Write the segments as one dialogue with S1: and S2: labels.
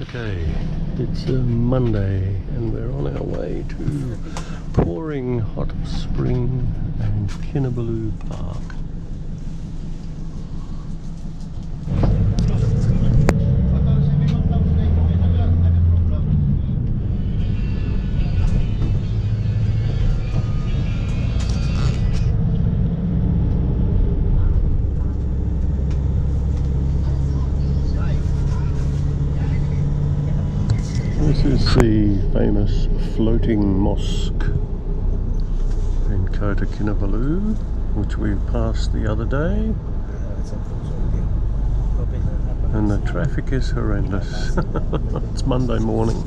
S1: Okay, it's a Monday and we're on our way to pouring hot spring and Kinabalu Park. This is the famous floating mosque in Kota Kinabalu, which we passed the other day, and the traffic is horrendous. It's Monday morning.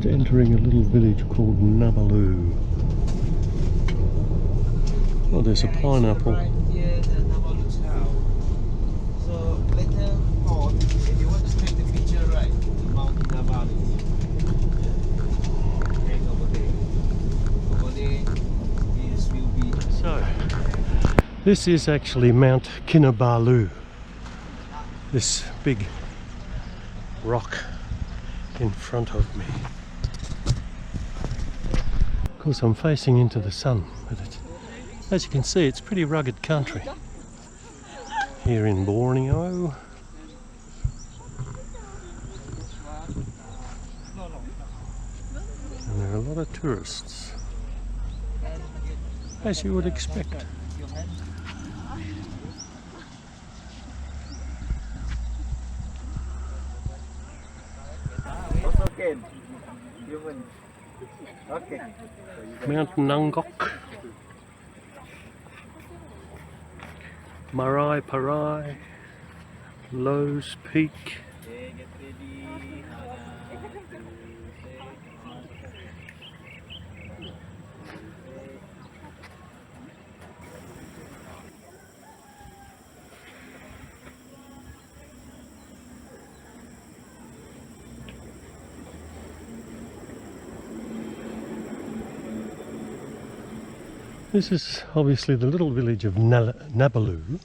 S1: Entering a little village called Kinabalu. Oh, there's a pineapple.
S2: So later on, if you want to take the picture, right, Mount Kinabalu. Hang over there. Over there, this will be.
S1: So, this is actually Mount Kinabalu. This big rock in front of me. Of course, I'm facing into the sun, but as you can see, it's pretty rugged country here in Borneo. And there are a lot of tourists, as you would expect.
S2: Okay. Okay.
S1: Mount Nangok, Marae Parai, Lowe's Peak.
S2: Okay, get ready.
S1: This is obviously the little village of Kinabalu,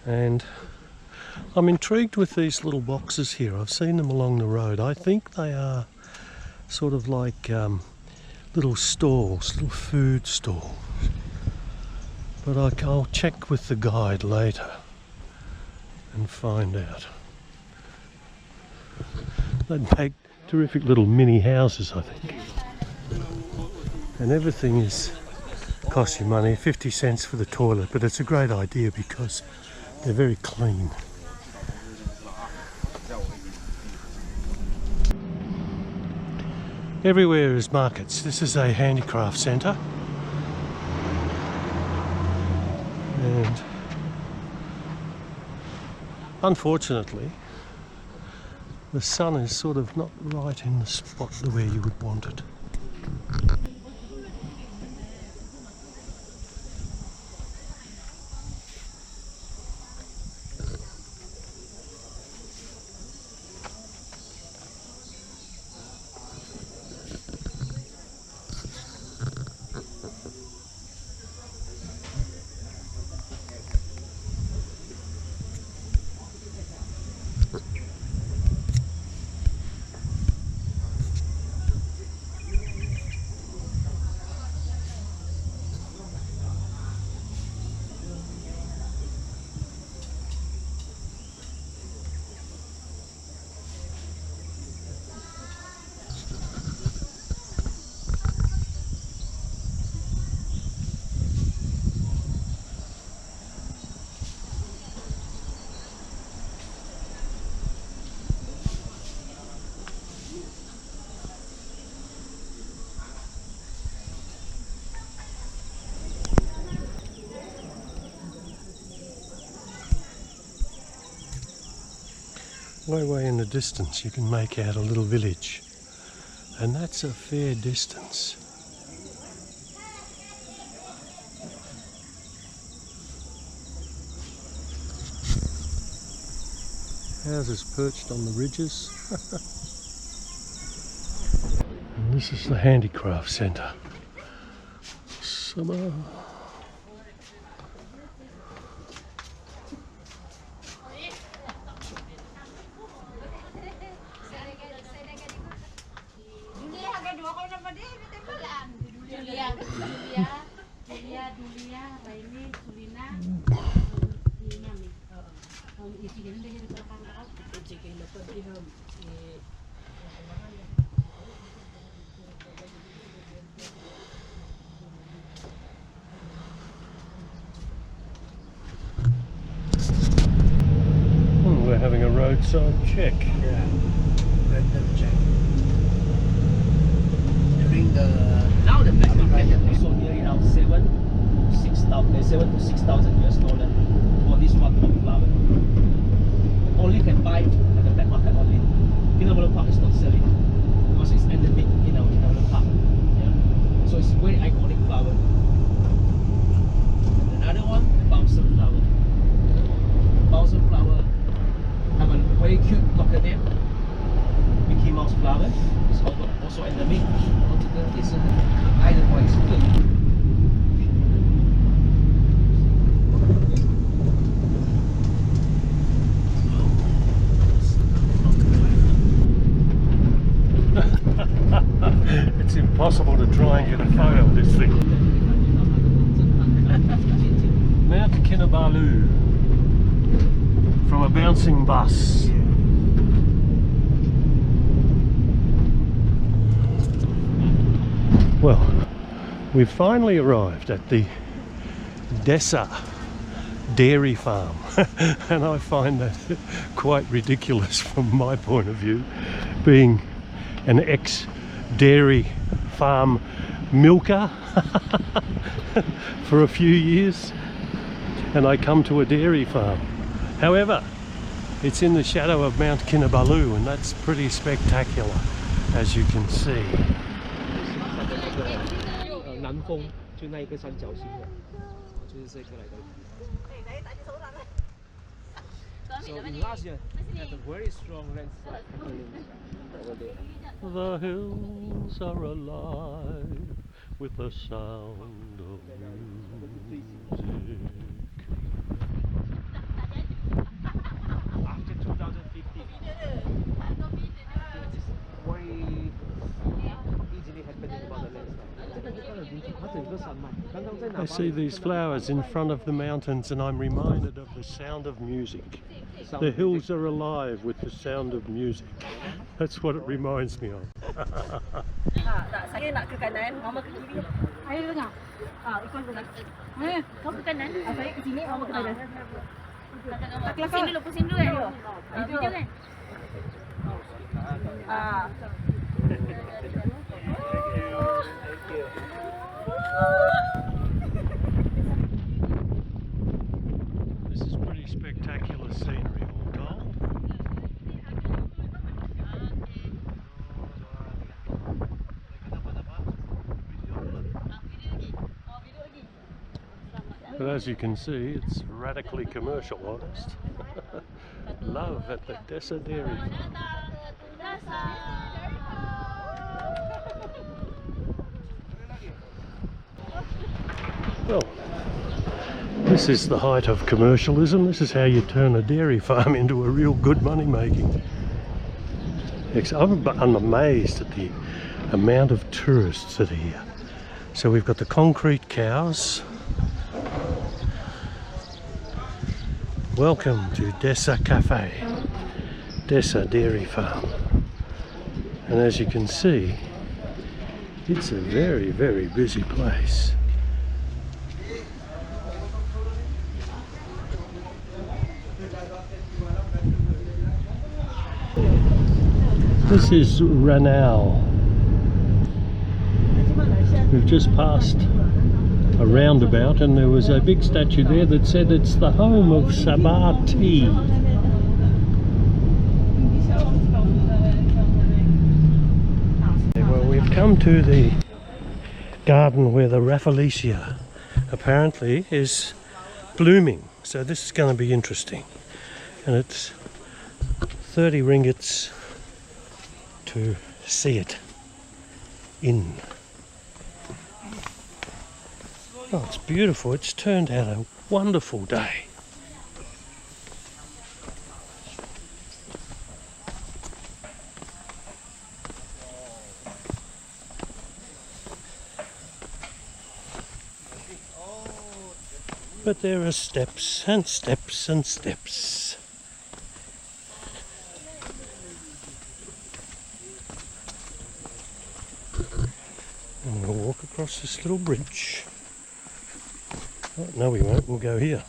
S1: and I'm intrigued with these little boxes here. I've seen them along the road. I think they are sort of like little stalls, little food stalls. But I'll check with the guide later and find out. They'd make terrific little mini houses, I think. And everything is costs you money, 50 cents for the toilet, but it's a great idea because they're very clean. Everywhere is markets. This is a handicraft centre. And unfortunately, the sun is sort of not right in the spot where you would want it. Way in the distance you can make out a little village, and that's a fair distance. Houses perched on the ridges. And this is the handicraft centre. Summer. We're having a roadside check.
S2: Yeah, random check. During now the black market also near around 7 to 6,000 US dollar for this one flower. Only can buy at the black market only. Kinabalu Park is not selling because it's endemic in our Kinabalu Park. Yeah. So it's very iconic flower. And another one, the bouncer flower. Bouncer flower have a very cute locker name, Mickey Mouse flower. It's also endemic. It's an island wise good.
S1: It's impossible to try and get a photo of this thing. Mount Kinabalu from a bouncing bus. Well, we've finally arrived at the Desa Dairy Farm, and I find that quite ridiculous from my point of view, being an ex-dairy farm milker for a few years, and I come to a dairy farm. However, it's in the shadow of Mount Kinabalu, and that's pretty spectacular, as you can see.
S2: So in last year, had a very strong landslide over there.
S1: The hills are alive with the sound of music. I see these flowers in front of the mountains and I'm reminded of the sound of music. The hills are alive with the sound of music. That's what it reminds me of.
S3: Saya nak ke kanan, mama ke kiri. Ayo tengah. Ikut tengah. Kau ke kanan, saya ke sini, mama ke kanan. Pusing dulu kan? Video kan?
S1: This is pretty spectacular scenery, all told. But as you can see, it's radically commercialised. Love at the Desa Dairy Farm. Well, this is the height of commercialism. This is how you turn a dairy farm into a real good money making. I'm amazed at the amount of tourists that are here. So we've got the concrete cows. Welcome to Desa Cafe, Desa Dairy Farm. And as you can see, it's a very, very busy place. This is Ranau. We've just passed a roundabout and there was a big statue there that said it's the home of Sabah tea. Well, we've come to the garden where the Rafflesia apparently is blooming, so this is going to be interesting. And it's 30 ringgits to see it in. Oh, it's beautiful. It's turned out a wonderful day. But there are steps and steps and steps. And we'll walk across this little bridge. Oh, no, we won't. We'll go here.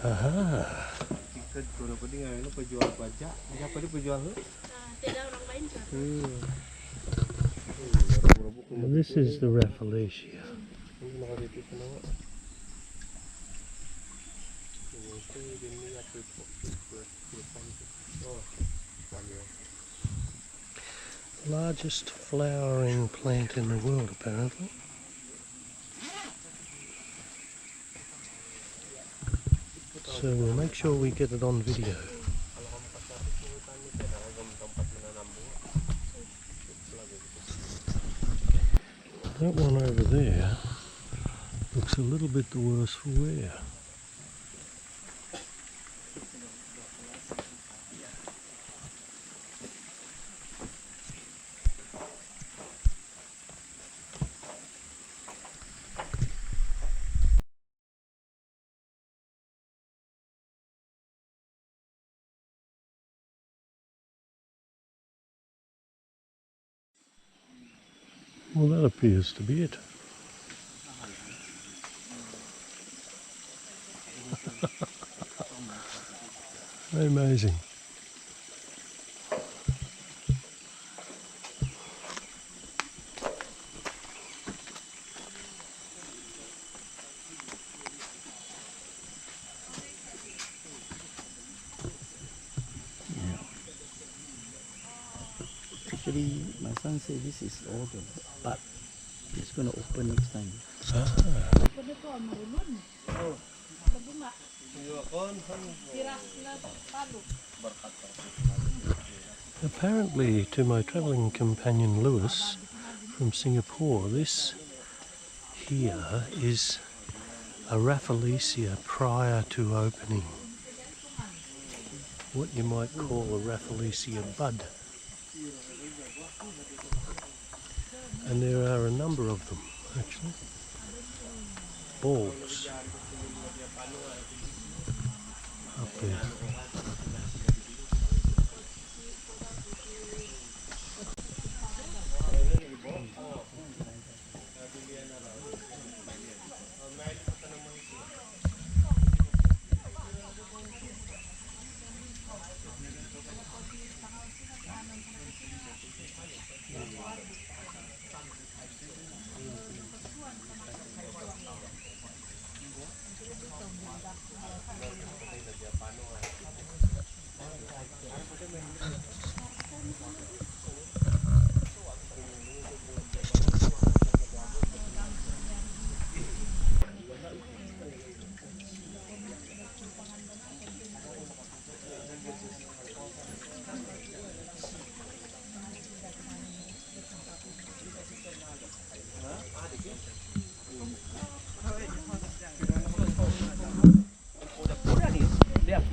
S1: Aha. And this is the Rafflesia. Largest flowering plant in the world, apparently. So we'll make sure we get it on video. That one over there looks a little bit the worse for wear. Well, that appears to be it. Amazing.
S2: Actually, my son said this is autumn, but it's going to open next time.
S1: Apparently, to my travelling companion Lewis from Singapore, this here is a Rafflesia prior to opening. What you might call a Rafflesia bud. And there are a number of them actually. Balls up there.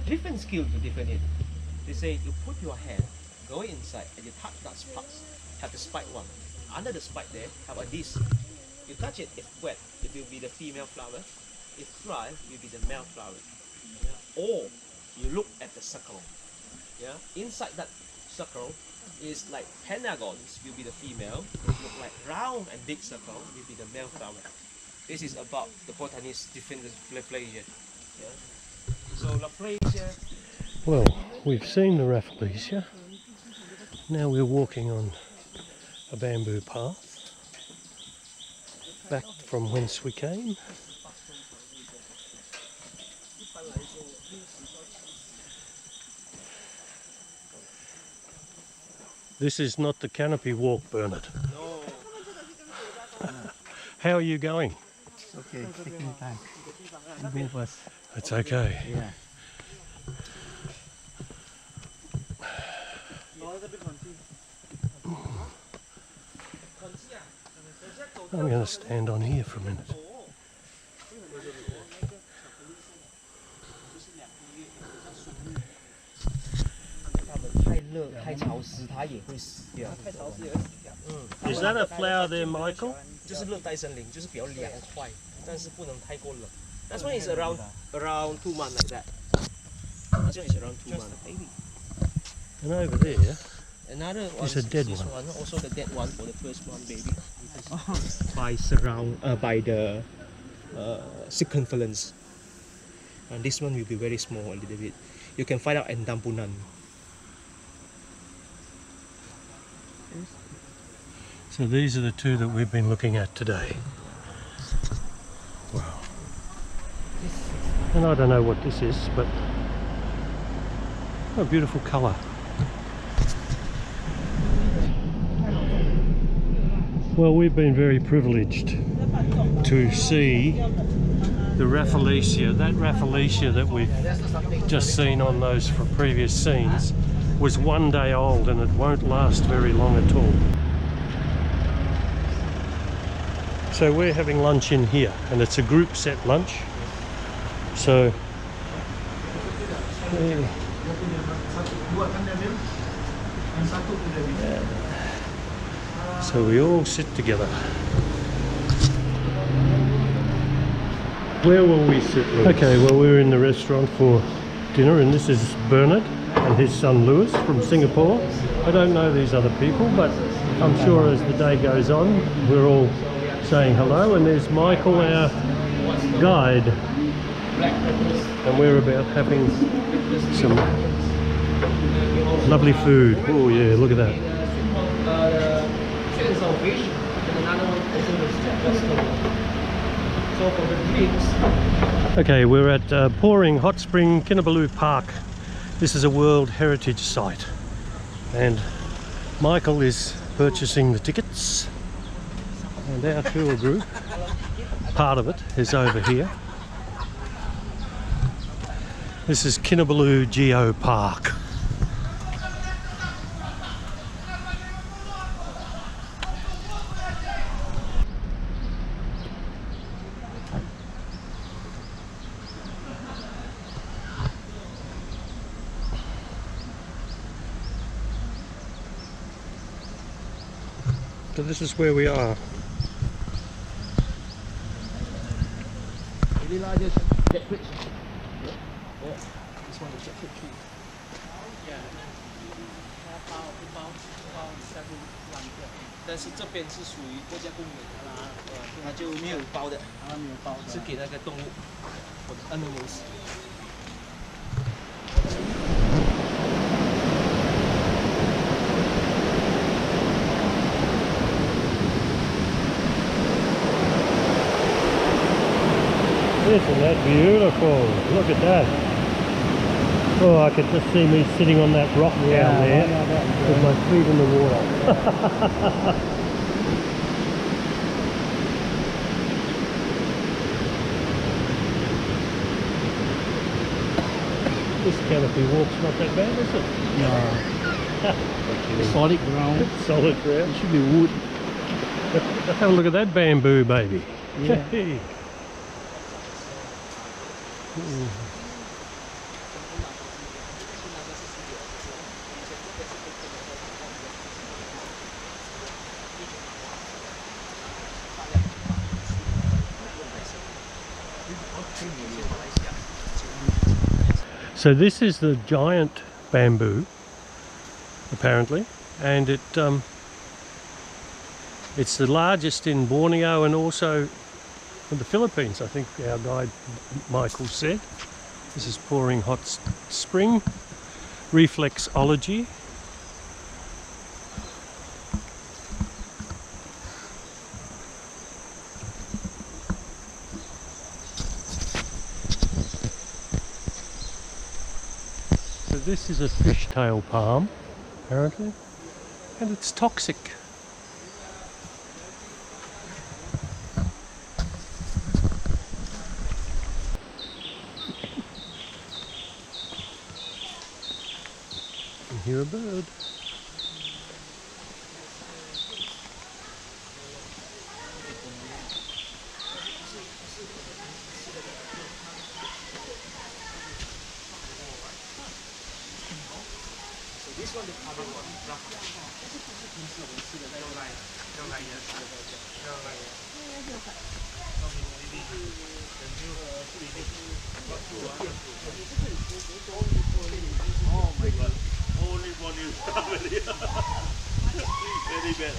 S2: Different skill to defend it. They say you put your hand, go inside, and you touch that spot. Have the spike one. Under the spike there, have a disc. You touch it, if wet, it will be the female flower. If dry, it will be the male flower. Yeah. Or you look at the circle. Yeah. Inside that circle is like pentagons will be the female. It look like round and big circle will be the male flower. This is about the botanist defend the Rafflesia. Yeah. So Rafflesia.
S1: Well, we've seen the Rafflesia. Now we're walking on a bamboo path back from whence we came. This is not the canopy walk, Bernard.
S2: No.
S1: How are you going?
S4: Okay, taking time. Go first.
S1: It's okay.
S4: Yeah.
S1: I'm going to stand on here for a minute. Is that a flower there, Michael?
S2: 就是热带森林，就是比较凉快，但是不能太过冷。That's why it's around 2 months like that. That's why it's around 2 months, maybe.
S1: And over there,
S2: Another one
S1: it's a dead
S2: this
S1: one.
S2: Also the dead one for the first one, baby. By the circumference. And this one will be very small a little bit. You can find out in Dampunan.
S1: So these are the two that we've been looking at today. Wow. And I don't know what this is, but what a beautiful colour. Well, we've been very privileged to see the Rafflesia. That Rafflesia that we've just seen on those previous scenes was 1 day old, and it won't last very long at all. So we're having lunch in here, and it's a group set lunch. So so we all sit together. Where will we sit, Lewis? Okay, well, we're in the restaurant for dinner, and this is Bernard and his son Lewis from Singapore. I don't know these other people, but I'm sure as the day goes on we're all saying hello. And there's Michael, our guide, and we're about having some lovely food. Oh yeah, look at that. Okay, we're at Pouring Hot Spring Kinabalu Park. This is a World Heritage Site, and Michael is purchasing the tickets, and our tour group, part of it, is over here. This is Kinabalu Geo Park. So this is where we are.
S2: Really largest jackfruit. Yeah. This one is jackfruit tree. 但是这边是属于国家公园的，它就没有包的，没有包的，是给那个动物或者 animals。
S1: Isn't that beautiful? Look at that. Oh, I could just see me sitting on that rock down there with my feet in the water. This canopy walk's not that bad, is it?
S4: No. Solid ground.
S1: Solid ground.
S4: It should be wood.
S1: Have a look at that bamboo, baby.
S4: Yeah.
S1: Hey. So this is the giant bamboo, apparently, and it's the largest in Borneo and also in the Philippines, I think our guide Michael said. This is pouring hot spring, reflexology. So this is a fishtail palm, apparently, and it's toxic. Hear a bird.
S2: This one is other one.
S5: Oh my god. Only one is very bad.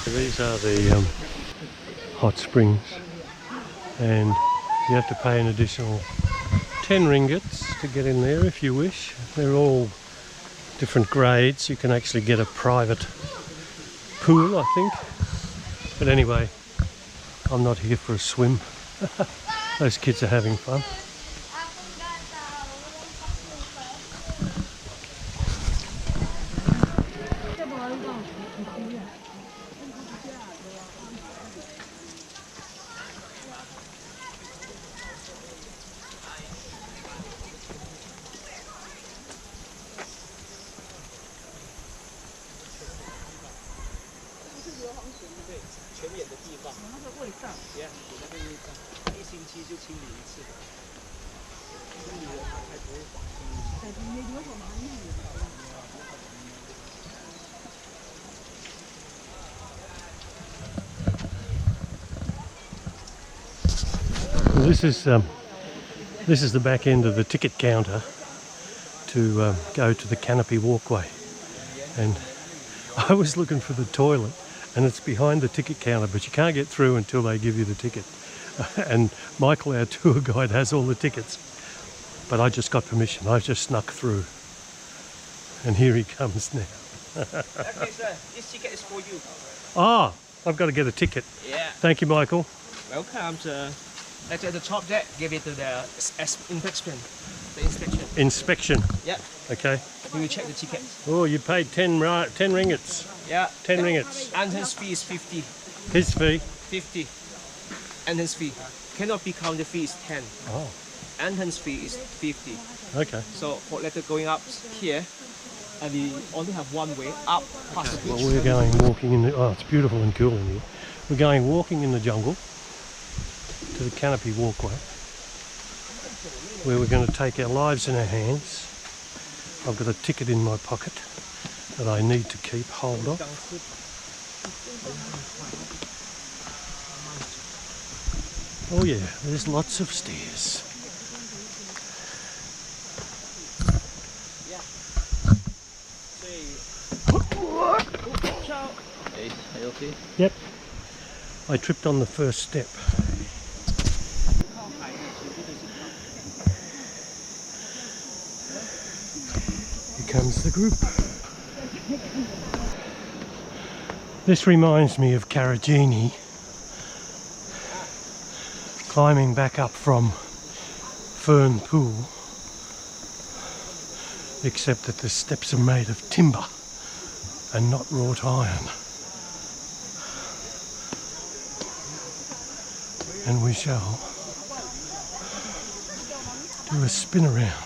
S1: These are the hot springs, and you have to pay an additional 10 ringgits to get in there if you wish. They're all different grades. You can actually get a private pool, I think. But anyway, I'm not here for a swim. Those kids are having fun. This is the back end of the ticket counter to go to the canopy walkway, and I was looking for the toilet, and it's behind the ticket counter, but you can't get through until they give you the ticket. And Michael, our tour guide, has all the tickets, but I just got permission. I just snuck through, and here he comes now.
S2: Okay, sir, this ticket is for you.
S1: Ah, I've got to get a ticket.
S2: Yeah.
S1: Thank you, Michael.
S2: Welcome, sir. At the top there, give it to the inspection. The inspection.
S1: Inspection.
S2: Yeah.
S1: Okay.
S2: We will check the ticket.
S1: Oh, you paid 10 ringgits.
S2: Yeah.
S1: 10 ringgits.
S2: Entrance fee is 50.
S1: His fee?
S2: 50. Entrance fee. Cannot be counter fee is 10.
S1: Oh,
S2: Entrance fee is 50.
S1: okay.
S2: So for letter going up here, and we only have one way up past the
S1: Well,
S2: beach.
S1: we're going walking in the... Oh, it's beautiful and cool in here. We're going walking in the jungle to the canopy walkway, where we're going to take our lives in our hands. I've got a ticket in my pocket that I need to keep hold of. Oh yeah, there's lots of stairs.
S2: Hey, are you okay?
S1: Yep. I tripped on the first step. Here comes the group. This reminds me of Karajini, climbing back up from Fern Pool, except that the steps are made of timber and not wrought iron. And we shall do a spin around.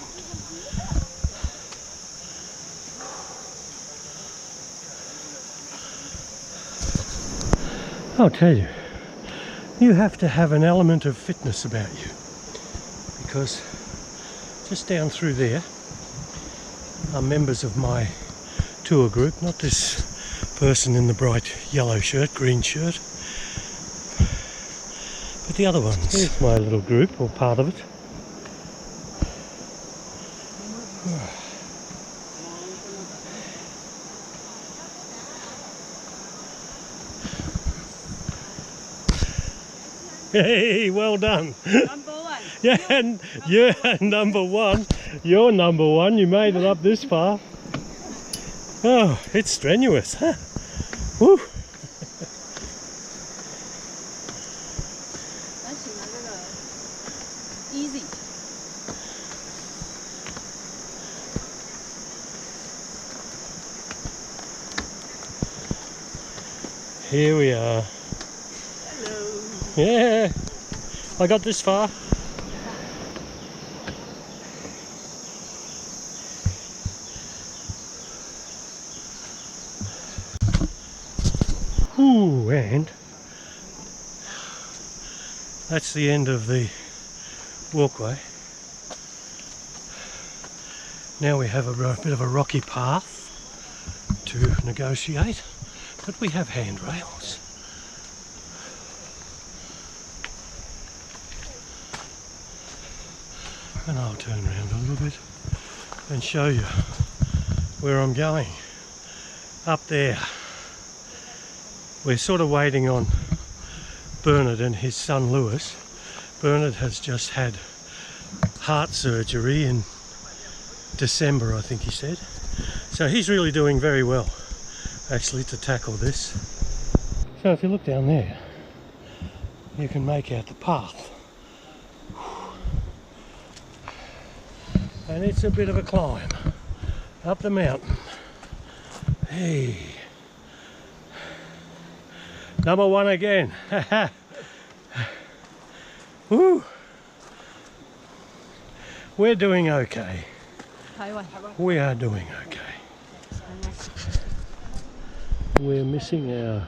S1: I'll tell you, you have to have an element of fitness about you, because just down through there are members of my tour group, not this person in the bright yellow shirt, green shirt, but the other ones. Here's my little group, or part of it. Hey, well done.
S3: Number one.
S1: Yeah, and you're number one. You're number one. You made it up this far. Oh, it's strenuous, huh? Woo.
S3: Easy.
S1: Here we are.
S3: Hello.
S1: Yeah, I got this far. Ooh, and that's the end of the walkway. Now we have a bit of a rocky path to negotiate, but we have handrails. And I'll turn around a little bit and show you where I'm going. Up there, we're sort of waiting on Bernard and his son Lewis. Bernard has just had heart surgery in December, I think he said. So he's really doing very well, actually, to tackle this. So if you look down there, you can make out the path. And it's a bit of a climb up the mountain. Hey, number one again. Woo. We're doing okay.
S3: Taiwan.
S1: We are doing okay. We're missing our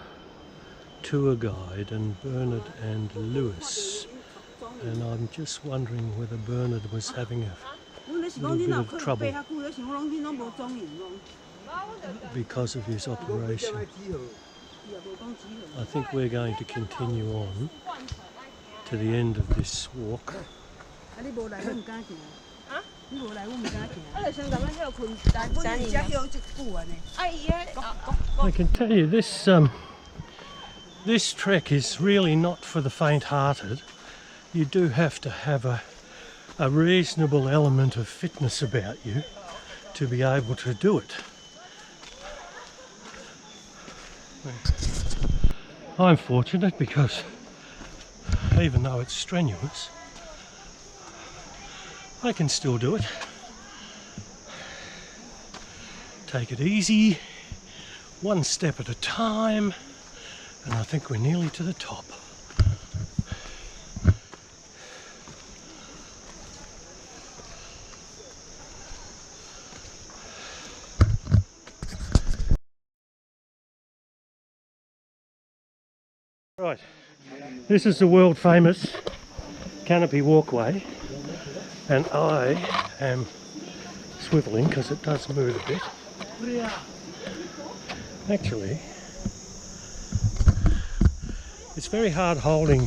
S1: tour guide and Bernard and Lewis, and I'm just wondering whether Bernard was having a little bit of trouble because of his operation. I think we're going to continue on to the end of this walk. I can tell you this this trek is really not for the faint-hearted. You do have to have a reasonable element of fitness about you to be able to do it. I'm fortunate because even though it's strenuous, I can still do it. Take it easy, one step at a time, and I think we're nearly to the top. Right, this is the world famous canopy walkway, and I am swiveling because it does move a bit. Actually, it's very hard holding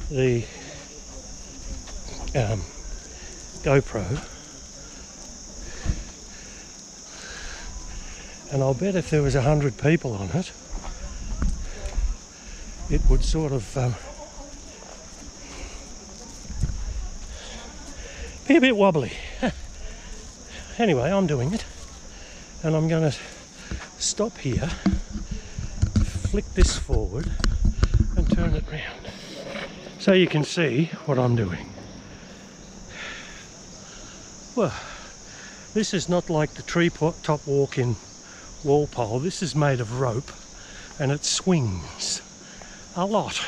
S1: the GoPro, and I'll bet if there was 100 people on it, it would sort of be a bit wobbly. Anyway, I'm doing it, and I'm going to stop here, flick this forward and turn it round so you can see what I'm doing. Well, this is not like the treetop walk in Walpole. This is made of rope and it swings a lot.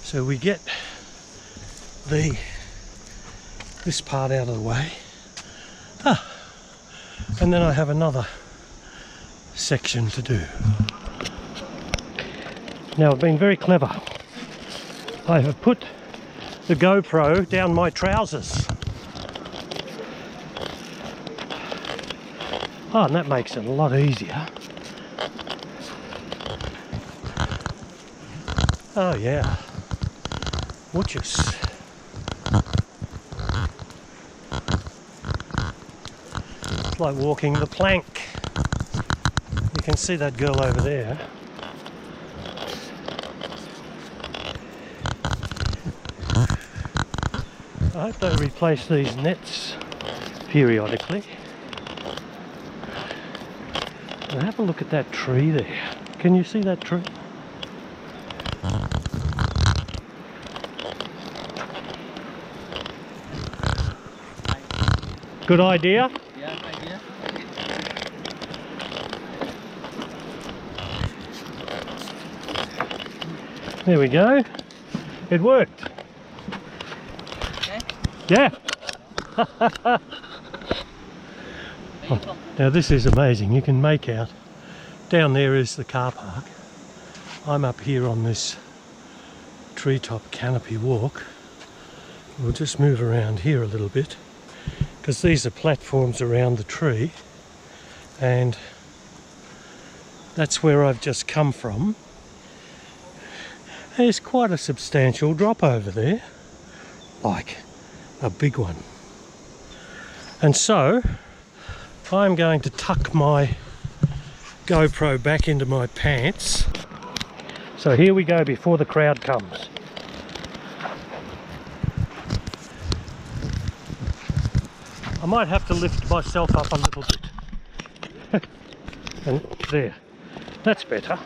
S1: So we get this part out of the way, and then I have another section to do. Now I've been very clever. I have put the GoPro down my trousers. Oh, and that makes it a lot easier. Oh yeah, muchos. It's like walking the plank. You can see that girl over there. I hope they replace these nets periodically. Now have a look at that tree there. Can you see that tree? Good idea?
S2: Yeah, idea.
S1: There we go. It worked.
S2: Okay.
S1: Yeah. Now this is amazing. You can make out down there is the car park. I'm up here on this treetop canopy walk. We'll just move around here a little bit because these are platforms around the tree, and that's where I've just come from. There's quite a substantial drop over there, like a big one. And so I'm going to tuck my GoPro back into my pants. So here we go before the crowd comes. I might have to lift myself up a little bit. And there, that's better.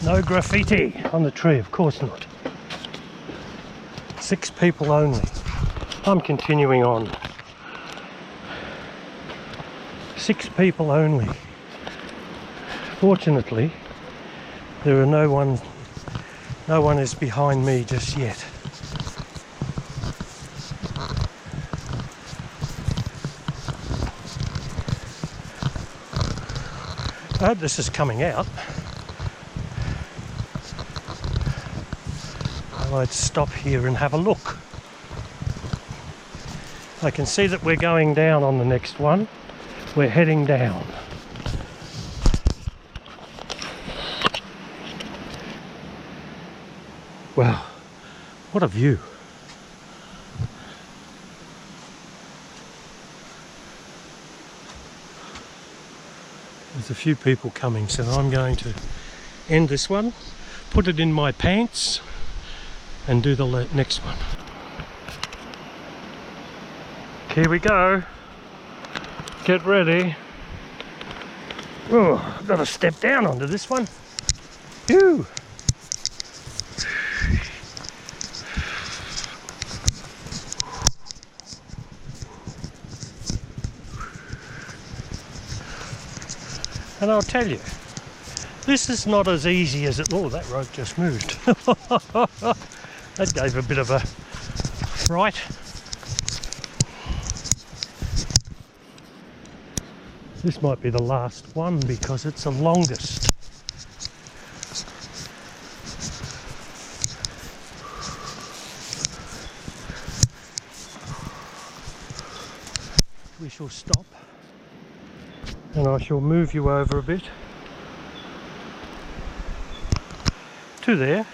S1: No graffiti on the tree, of course not. 6 people only. I'm continuing on. 6 people only. Fortunately, there are no one is behind me just yet. I hope this is coming out. I'd stop here and have a look. I can see that we're going down on the next one. We're heading down. Wow, what a view. There's a few people coming, so I'm going to end this one, put it in my pants, and do the next one. Here we go. Get ready. Oh, I've got to step down onto this one. Phew. And I'll tell you, this is not as easy as it... Oh, that rope just moved. That gave a bit of a fright. This might be the last one because it's the longest. We shall stop and I shall move you over a bit to there.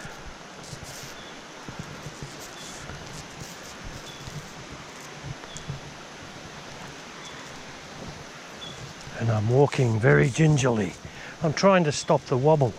S1: And I'm walking very gingerly. I'm trying to stop the wobble.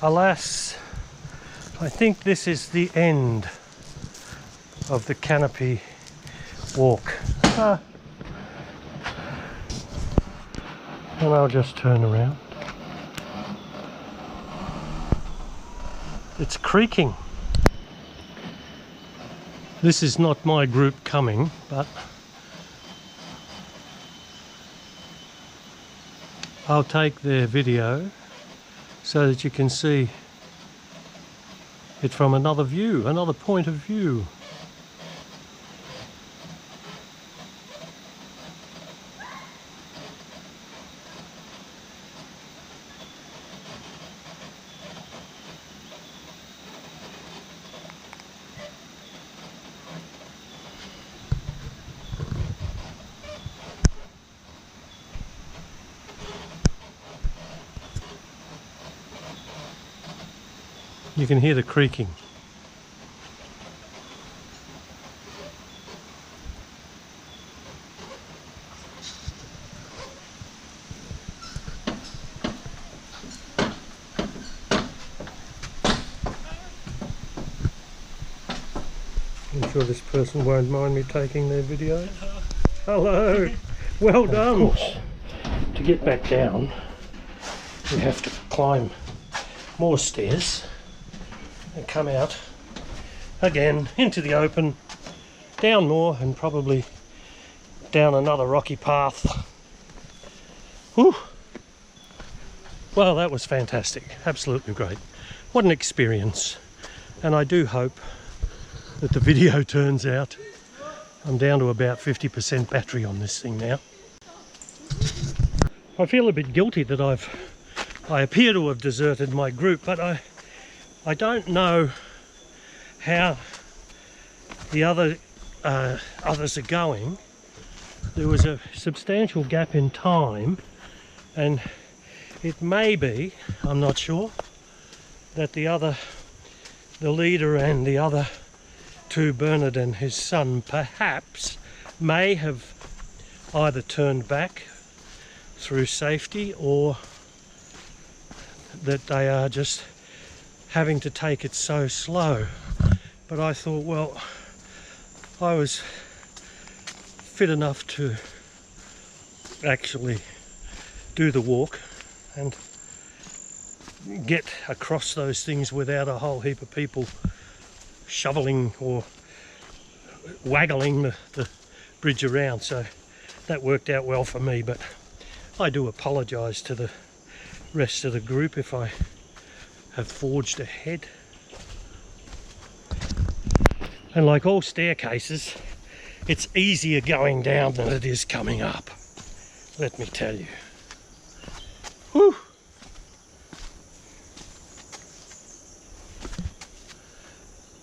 S1: Alas, I think this is the end of the canopy walk. And I'll just turn around. It's creaking. This is not my group coming, but I'll take their video so that you can see it from another view, another point of view. You can hear the creaking. I'm sure this person won't mind me taking their video. Hello! Well done! Of course, to get back down, we have to climb more stairs and come out again into the open, down more and probably down another rocky path. Whew. Well, that was fantastic, absolutely great. What an experience, and I do hope that the video turns out. I'm down to about 50% battery on this thing now. I feel a bit guilty that I appear to have deserted my group, but I don't know how the others are going. There was a substantial gap in time, and it may be, I'm not sure, that the leader and the other two, Bernard and his son, perhaps may have either turned back through safety or that they are just having to take it so slow. But I thought, well, I was fit enough to actually do the walk and get across those things without a whole heap of people shoveling or waggling the bridge around, so that worked out well for me. But I do apologise to the rest of the group if I have forged ahead. And like all staircases, it's easier going down than it is coming up, let me tell you. Whew.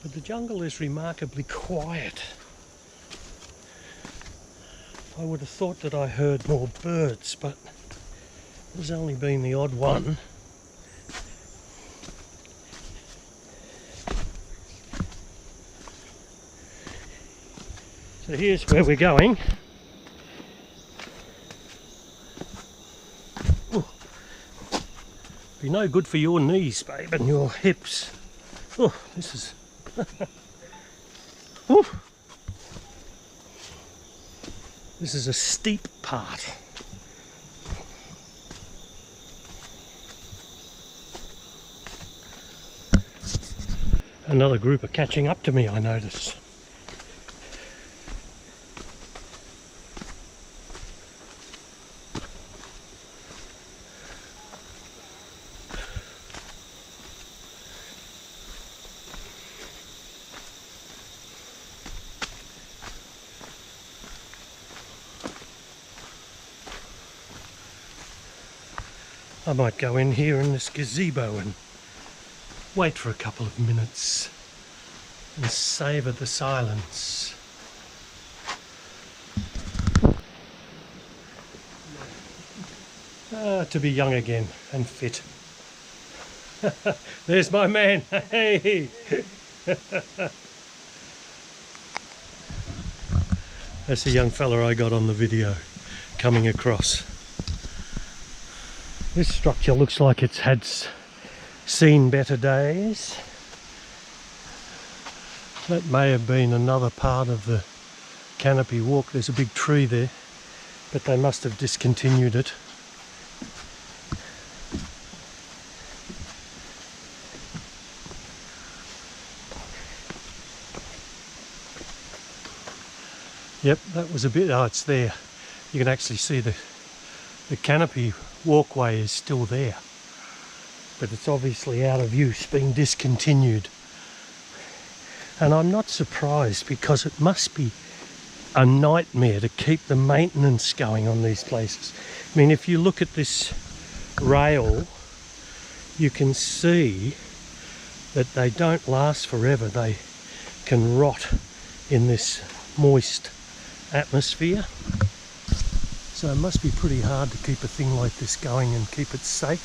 S1: But the jungle is remarkably quiet. I would have thought that I heard more birds, but there's only been the odd one. So here's where we're going. Ooh. Be no good for your knees, babe, and your hips. Oh, this is... Ooh. This is a steep part. Another group are catching up to me, I notice. I might go in here in this gazebo and wait for a couple of minutes and savour the silence. To be young again and fit. There's my man. Hey! That's the young fella I got on the video coming across. This structure looks like it's had seen better days. That may have been another part of the canopy walk. There's a big tree there, but they must have discontinued it. Yep, that was a bit... oh, it's there. You can actually see the canopy walkway is still there, but it's obviously out of use, being discontinued. And I'm not surprised, because it must be a nightmare to keep the maintenance going on these places. I mean, if you look at this rail, you can see that they don't last forever. They can rot in this moist atmosphere. So it must be pretty hard to keep a thing like this going and keep it safe.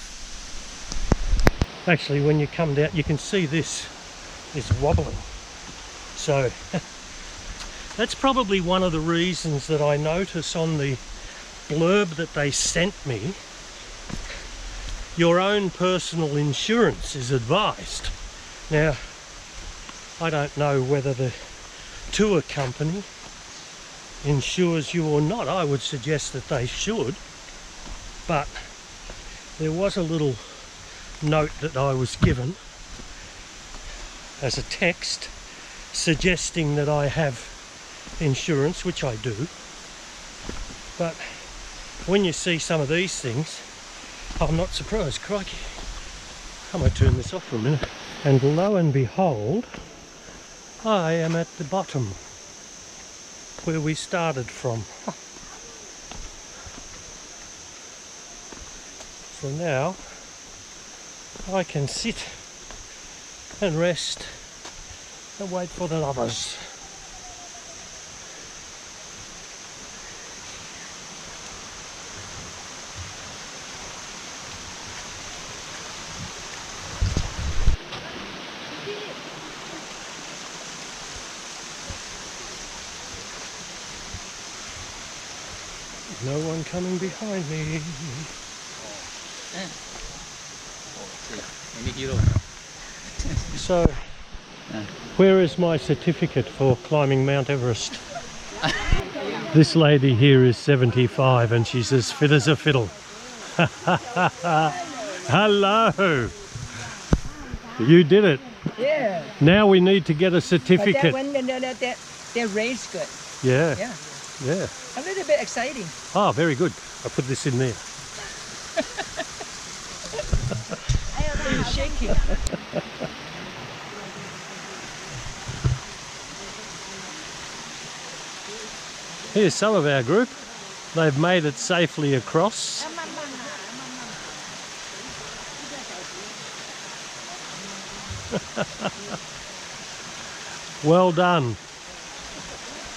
S1: Actually, when you come down, you can see this is wobbling. So that's probably one of the reasons that I notice on the blurb that they sent me, your own personal insurance is advised. Now, I don't know whether the tour company insures you or not. I would suggest that they should, but there was a little note that I was given as a text suggesting that I have insurance, which I do. But when you see some of these things, I'm not surprised. Crikey, I might turn this off for a minute. And lo and behold, I am at the bottom where we started from. So now I can sit and rest and wait for the others. No one coming behind me. So, where is my certificate for climbing Mount Everest? This lady here is 75 and she's as fit as a fiddle. Hello! You did it.
S6: Yeah.
S1: Now we need to get a certificate.
S6: But that rain's good.
S1: Yeah.
S6: Yeah.
S1: Yeah.
S6: A little bit exciting.
S1: Oh, very good. I'll put this in there.
S6: You're shaking.
S1: Here's some of our group. They've made it safely across. Well done.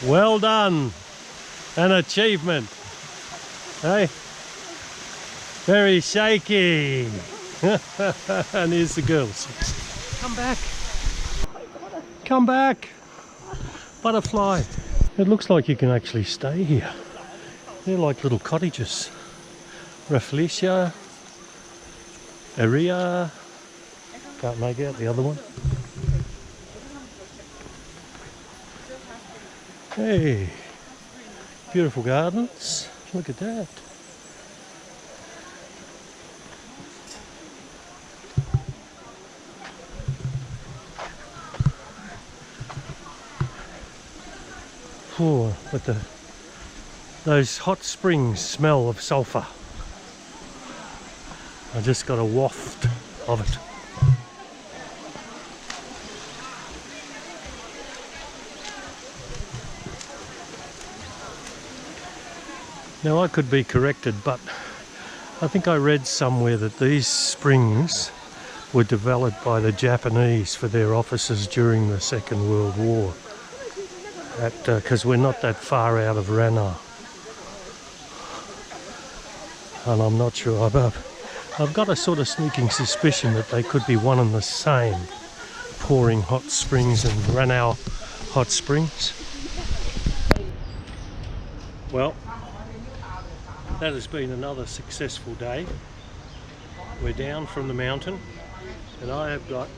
S1: Well done. An achievement. Hey? Very shaky. And here's the girls. Come back. Come back. Butterfly. It looks like you can actually stay here. They're like little cottages. Rafflesia. Area. Can't make out the other one. Hey. Beautiful gardens. Look at that. Oh, but those hot springs smell of sulphur. I just got a waft of it. Now I could be corrected, but I think I read somewhere that these springs were developed by the Japanese for their officers during the Second World War. Because we're not that far out of Ranna, and I'm not sure. I've got a sort of sneaking suspicion that they could be one and the same, pouring hot springs and Ranna hot springs. Well, that has been another successful day. We're down from the mountain, and I have got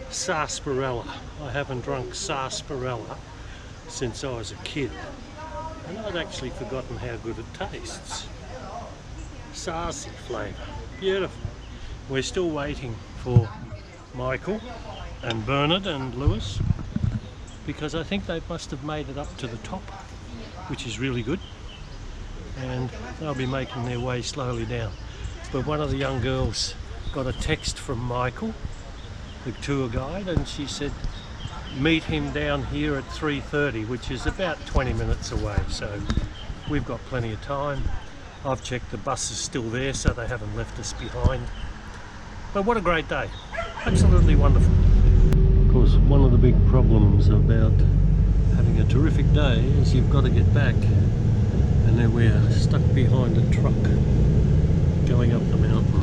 S1: sarsaparilla. I haven't drunk sarsaparilla since I was a kid, and I'd actually forgotten how good it tastes. Sarsy flavour, beautiful. We're still waiting for Michael and Bernard and Lewis, because I think they must have made it up to the top, which is really good, and they'll be making their way slowly down. But one of the young girls got a text from Michael, the tour guide, and she said meet him down here at 3:30, which is about 20 minutes away, so we've got plenty of time. I've checked the bus is still there, so they haven't left us behind. But what a great day, absolutely wonderful. Of course, one of the big problems about having a terrific day is you've got to get back, and then we're stuck behind a truck going up the mountain.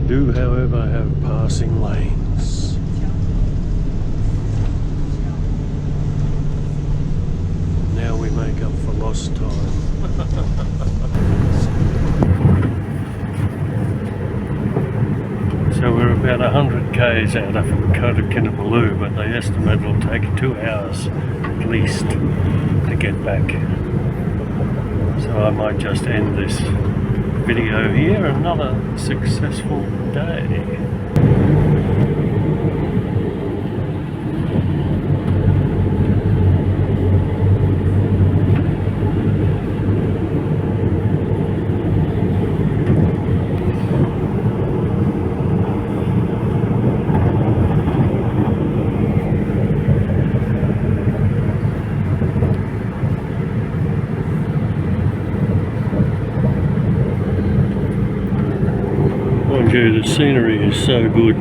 S1: Do, however, have passing lanes. Now we make up for lost time. So we're about 100 k's out of Kinabalu, but they estimate it'll take 2 hours at least to get back. So I might just end this video here. Another successful day. The scenery is so good.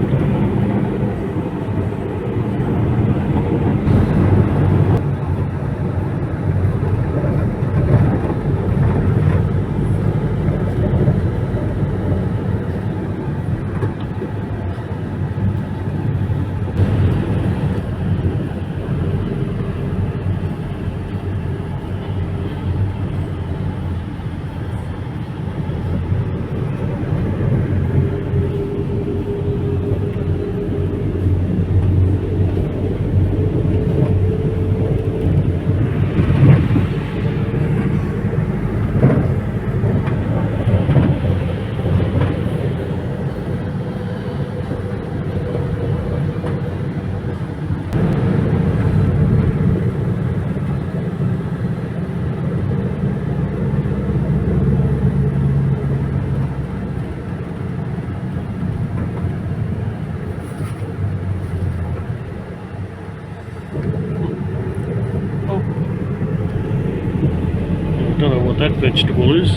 S1: that vegetable is.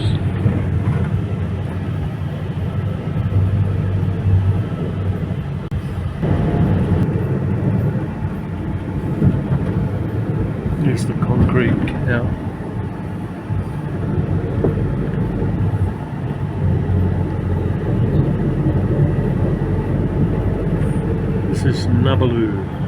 S1: Here's the concrete cow. This is Kinabalu.